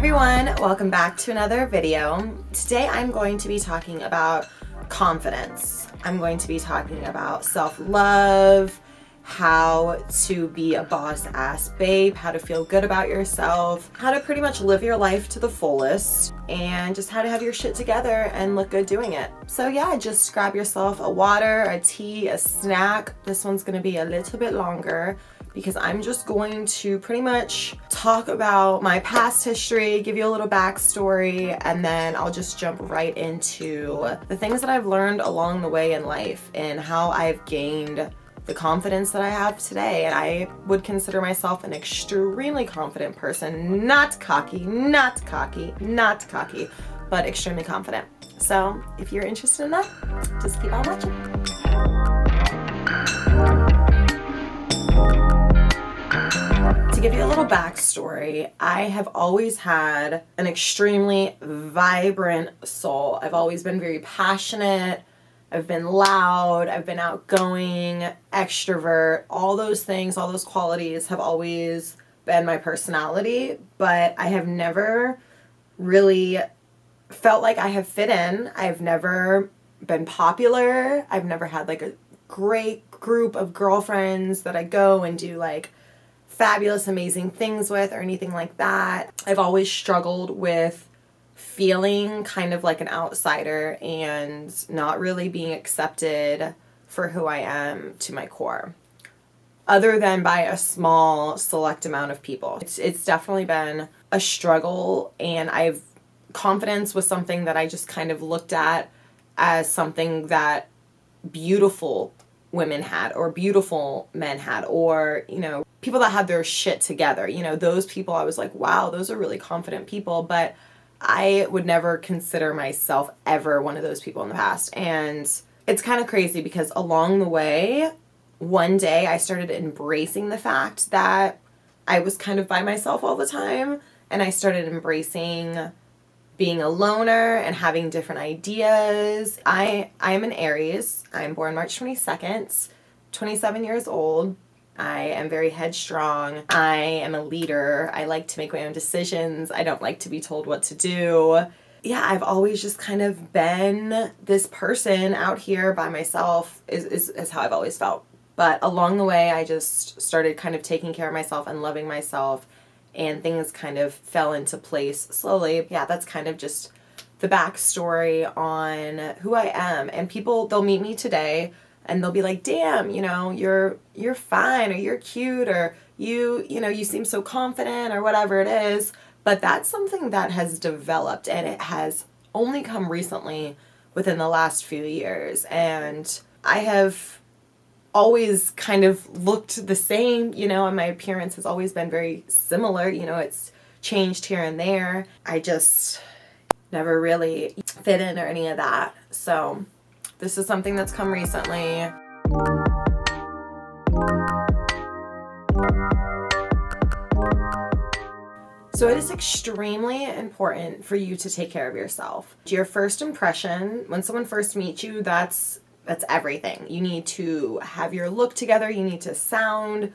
everyone, welcome back to another video. Today I'm going to be talking about confidence. I'm going to be talking about self-love, how to be a boss-ass babe, how to feel good about yourself, how to pretty much live your life to the fullest, and just how to have your shit together and look good doing it. So yeah, just grab yourself a water, a tea, a snack. This one's gonna be a little bit longer because I'm just going to pretty much talk about my past history, give you a little backstory, and then I'll just jump right into the things that I've learned along the way in life and how I've gained the confidence that I have today. And I would consider myself an extremely confident person, not cocky, but extremely confident. So if you're interested in that, just keep on watching. To give you a little backstory, I have always had an extremely vibrant soul. I've always been very passionate. I've been loud. I've been outgoing, extrovert. All those things, all those qualities have always been my personality, but I have never really felt like I have fit in. I've never been popular. I've never had like a great group of girlfriends that I go and do like fabulous, amazing things with or anything like that. I've always struggled with feeling kind of like an outsider and not really being accepted for who I am to my core, other than by a small select amount of people. It's definitely been a struggle, and confidence was something that I just kind of looked at as something that beautiful women had or beautiful men had, or, you know, people that had their shit together. You know, those people I was like, wow, those are really confident people, but I would never consider myself ever one of those people in the past. And it's kind of crazy because along the way, one day I started embracing the fact that I was kind of by myself all the time, and I started embracing being a loner and having different ideas. I am an Aries. I'm born March 22nd, 27 years old. I am very headstrong. I am a leader. I like to make my own decisions. I don't like to be told what to do. Yeah, I've always just kind of been this person out here by myself is how I've always felt. But along the way, I just started kind of taking care of myself and loving myself, and things kind of fell into place slowly. Yeah, that's kind of just the backstory on who I am. And people, they'll meet me today and they'll be like, damn, you know, you're fine, or you're cute, or you know, you seem so confident, or whatever it is. But that's something that has developed, and it has only come recently within the last few years. And I have always kind of looked the same, you know, and my appearance has always been very similar. You know, it's changed here and there. I just never really fit in or any of that. So this is something that's come recently. So it is extremely important for you to take care of yourself. Your first impression, when someone first meets you, that's everything. You need to have your look together. You need to sound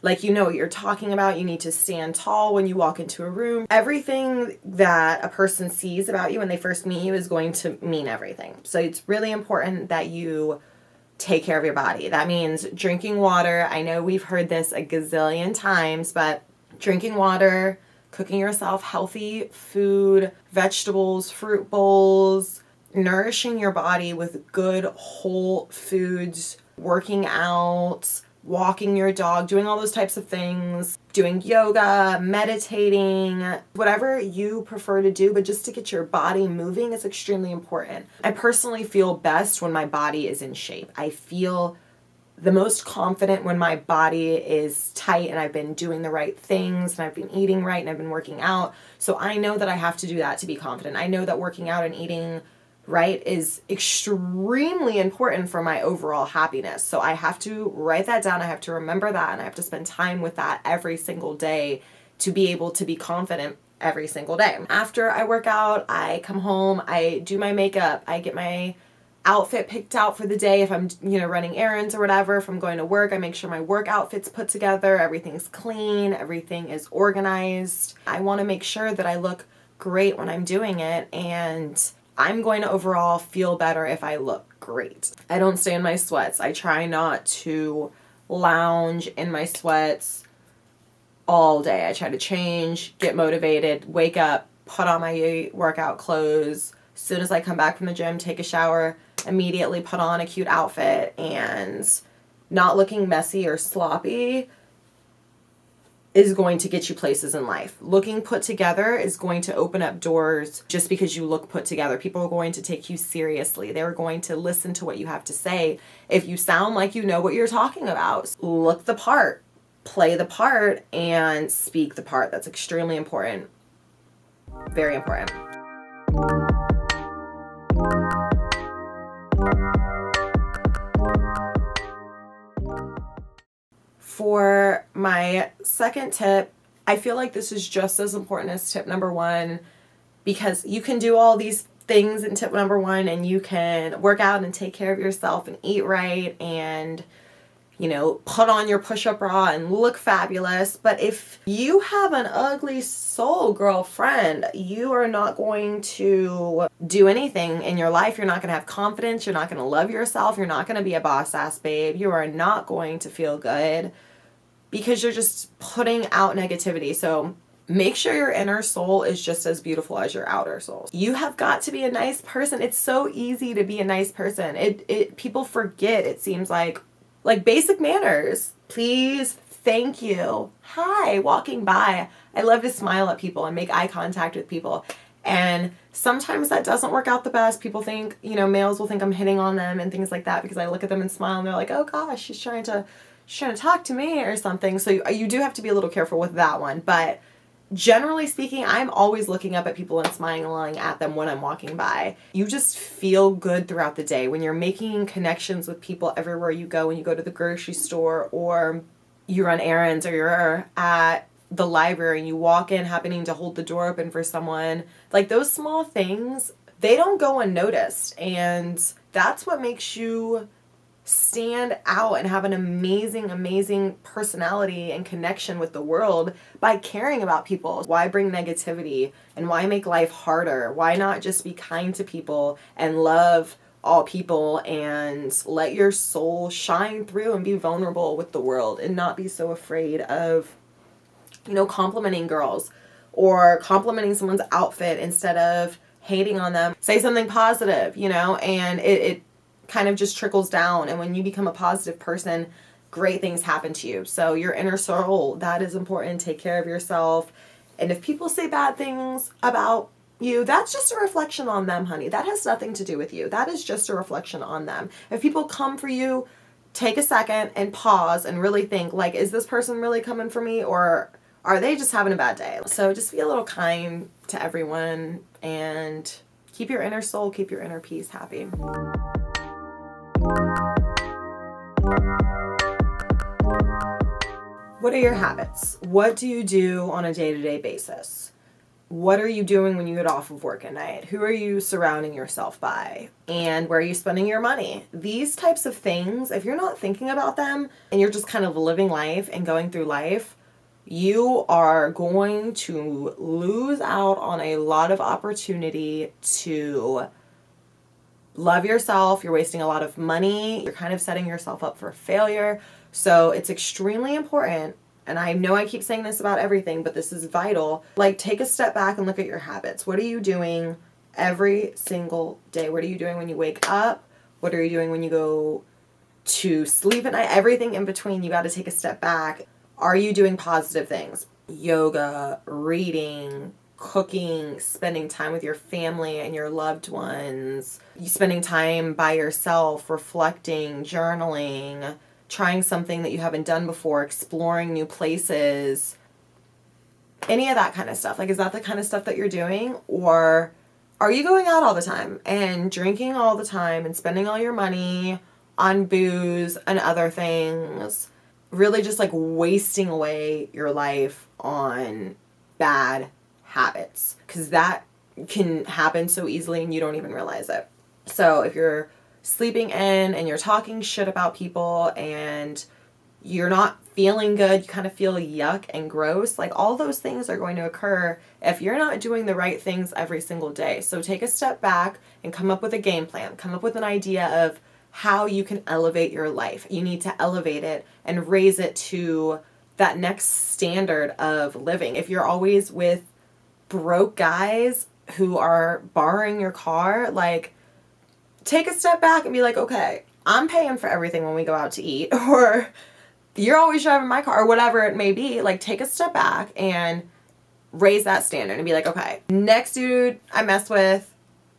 like you know what you're talking about. You need to stand tall when you walk into a room. Everything that a person sees about you when they first meet you is going to mean everything. So it's really important that you take care of your body. That means drinking water. I know we've heard this a gazillion times, but drinking water, cooking yourself healthy food, vegetables, fruit bowls, nourishing your body with good whole foods, working out, walking your dog, doing all those types of things, doing yoga, meditating, whatever you prefer to do, but just to get your body moving is extremely important. I personally feel best when my body is in shape. I feel the most confident when my body is tight and I've been doing the right things and I've been eating right and I've been working out. So I know that I have to do that to be confident. I know that working out and eating right is extremely important for my overall happiness. So I have to write that down. I have to remember that, and I have to spend time with that every single day to be able to be confident every single day. After I work out, I come home, I do my makeup, I get my outfit picked out for the day. If I'm, running errands or whatever, if I'm going to work, I make sure my work outfit's put together, everything's clean, everything is organized. I want to make sure that I look great when I'm doing it, and I'm going to overall feel better if I look great. I don't stay in my sweats. I try not to lounge in my sweats all day. I try to change, get motivated, wake up, put on my workout clothes. As soon as I come back from the gym, take a shower, immediately put on a cute outfit, and not looking messy or sloppy is going to get you places in life. Looking put together is going to open up doors. Just because you look put together, people are going to take you seriously. They're going to listen to what you have to say. If you sound like you know what you're talking about, look the part, play the part, and speak the part. That's extremely important. Very important. For my second tip, I feel like this is just as important as tip number one, because you can do all these things in tip number one, and you can work out and take care of yourself and eat right and, put on your push-up bra and look fabulous. But if you have an ugly soul, girlfriend, you are not going to do anything in your life. You're not going to have confidence. You're not going to love yourself. You're not going to be a boss-ass babe. You are not going to feel good because you're just putting out negativity. So make sure your inner soul is just as beautiful as your outer soul. You have got to be a nice person. It's so easy to be a nice person. People forget, it seems like basic manners. Please, thank you, hi, walking by. I love to smile at people and make eye contact with people. And sometimes that doesn't work out the best. People think, males will think I'm hitting on them and things like that because I look at them and smile and they're like, oh gosh, she's trying to talk to me or something. So you do have to be a little careful with that one. But generally speaking, I'm always looking up at people and smiling at them when I'm walking by. You just feel good throughout the day when you're making connections with people everywhere you go, when you go to the grocery store or you run errands or you're at the library and you walk in happening to hold the door open for someone. Like those small things, they don't go unnoticed. And that's what makes you stand out and have an amazing personality and connection with the world, by caring about people. Why bring negativity and why make life harder? Why not just be kind to people and love all people and let your soul shine through and be vulnerable with the world and not be so afraid of, complimenting girls or complimenting someone's outfit instead of hating on them. Say something positive, and it kind of just trickles down. And when you become a positive person, great things happen to you. So your inner soul, that is important. Take care of yourself. And if people say bad things about you, that's just a reflection on them, honey. That has nothing to do with you. That is just a reflection on them. If people come for you, take a second and pause and really think, is this person really coming for me, or are they just having a bad day? So just be a little kind to everyone and keep your inner soul, keep your inner peace happy. What are your habits? What do you do on a day-to-day basis? What are you doing when you get off of work at night? Who are you surrounding yourself by? And where are you spending your money? These types of things, if you're not thinking about them and you're just kind of living life and going through life, you are going to lose out on a lot of opportunity to love yourself. You're wasting a lot of money. You're kind of setting yourself up for failure. So it's extremely important, and I know I keep saying this about everything, but this is vital. Take a step back and look at your habits. What are you doing every single day? What are you doing when you wake up? What are you doing when you go to sleep at night? Everything in between, you got to take a step back. Are you doing positive things? Yoga, reading, cooking, spending time with your family and your loved ones, you spending time by yourself, reflecting, journaling, trying something that you haven't done before, exploring new places, any of that kind of stuff. Is that the kind of stuff that you're doing? Or are you going out all the time and drinking all the time and spending all your money on booze and other things, really just wasting away your life on bad habits? Because that can happen so easily and you don't even realize it. So if you're sleeping in and you're talking shit about people and you're not feeling good, you kind of feel yuck and gross, like all those things are going to occur if you're not doing the right things every single day. So take a step back and come up with a game plan, come up with an idea of how you can elevate your life. You need to elevate it and raise it to that next standard of living. If you're always with broke guys who are borrowing your car, like, take a step back and be like, okay, I'm paying for everything when we go out to eat, or you're always driving my car, or whatever it may be. Like, take a step back and raise that standard and be like, okay, next dude I mess with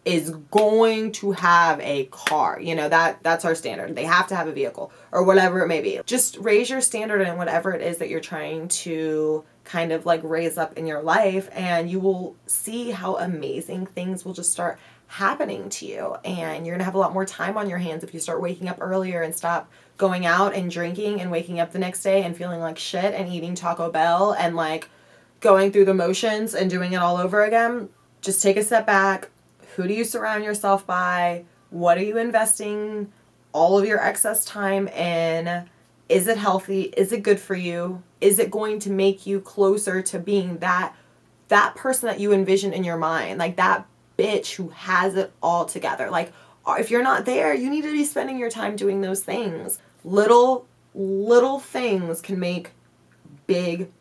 is going to have a car. You know, that's our standard. They have to have a vehicle or whatever it may be. Just raise your standard in whatever it is that you're trying to kind of like raise up in your life, and you will see how amazing things will just start happening to you. And you're gonna have a lot more time on your hands if you start waking up earlier and stop going out and drinking and waking up the next day and feeling like shit and eating Taco Bell and like going through the motions and doing it all over again. Just take a step back. Who do you surround yourself by? What are you investing all of your excess time in? Is it healthy? Is it good for you? Is it going to make you closer to being that person that you envision in your mind? Like that bitch who has it all together. Like, if you're not there, you need to be spending your time doing those things. Little things can make big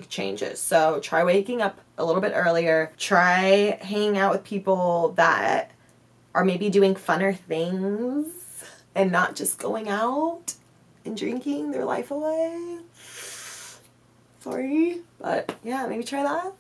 changes. So try waking up a little bit earlier. Try hanging out with people that are maybe doing funner things and not just going out and drinking their life away. Sorry, but yeah, maybe try that.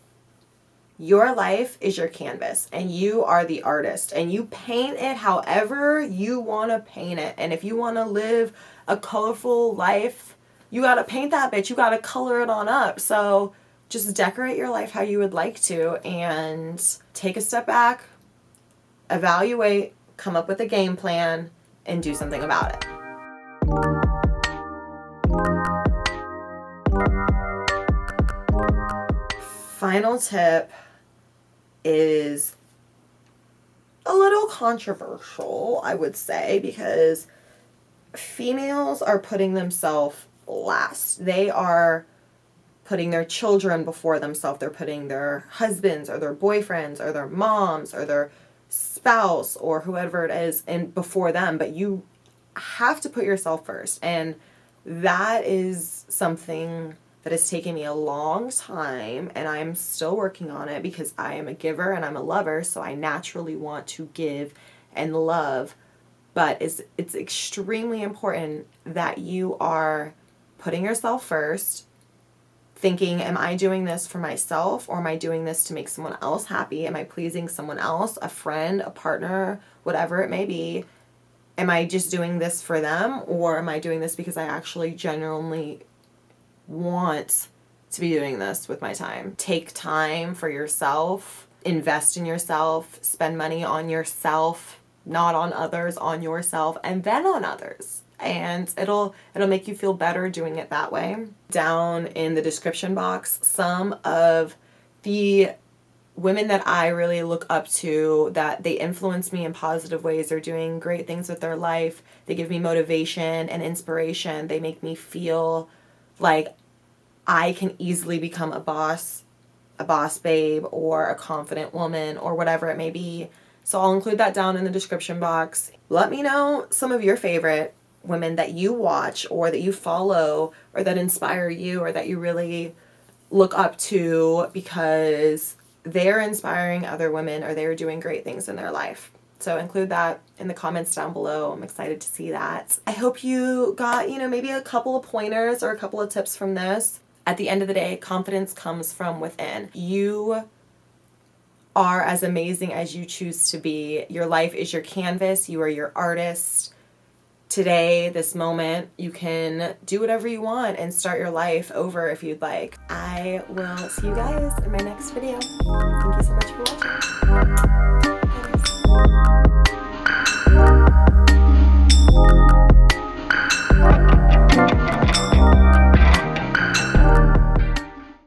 Your life is your canvas and you are the artist, and you paint it however you want to paint it. And if you want to live a colorful life, you got to paint that bitch. You got to color it on up. So just decorate your life how you would like to, and take a step back, evaluate, come up with a game plan, and do something about it. Final tip is a little controversial, I would say, because females are putting themselves last. They are putting their children before themselves. They're putting their husbands or their boyfriends or their moms or their spouse or whoever it is in before them. But you have to put yourself first. And that is something that has taken me a long time, and I'm still working on it because I am a giver and I'm a lover, so I naturally want to give and love. But it's extremely important that you are putting yourself first, thinking, am I doing this for myself, or am I doing this to make someone else happy? Am I pleasing someone else, a friend, a partner, whatever it may be? Am I just doing this for them, or am I doing this because I actually genuinely want to be doing this with my time? Take time for yourself, invest in yourself, spend money on yourself, not on others, on yourself, and then on others. And it'll make you feel better doing it that way. Down in the description box, some of the women that I really look up to, that they influence me in positive ways, are doing great things with their life. They give me motivation and inspiration. They make me feel like I can easily become a boss babe, or a confident woman, or whatever it may be. So I'll include that down in the description box. Let me know some of your favorite women that you watch, or that you follow, or that inspire you, or that you really look up to because they're inspiring other women, or they're doing great things in their life. So include that in the comments down below. I'm excited to see that. I hope you got, maybe a couple of pointers or a couple of tips from this. At the end of the day, confidence comes from within. You are as amazing as you choose to be. Your life is your canvas. You are your artist. Today, this moment, you can do whatever you want and start your life over if you'd like. I will see you guys in my next video. Thank you so much for watching.